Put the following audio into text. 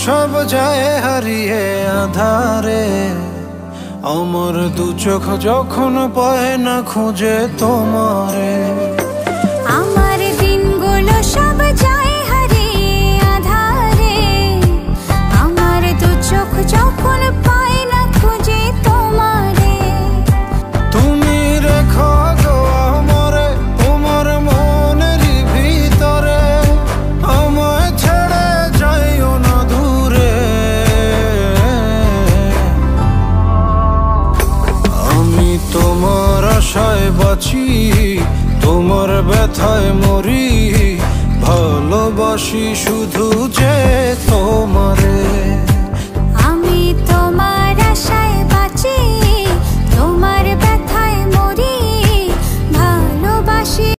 সব যায় হারিয়ে আধারে। আমার দু চোখ যখন পায় না খুঁজে তোমারে। আমার দিনগুলো সব যায় হারিয়ে আধারে। আমার দু চোখ যখন পায় না খুঁজে তোমারে। তুমি রেখো গো আমারে তোমার মনের ভিতরে, আমায় ছেড়ে যাইও না দূরে। আমি তোমার আশায় বাঁচি, তোমার ব্যথায় মরি, ভালোবাসি শুধু যে তোমারে।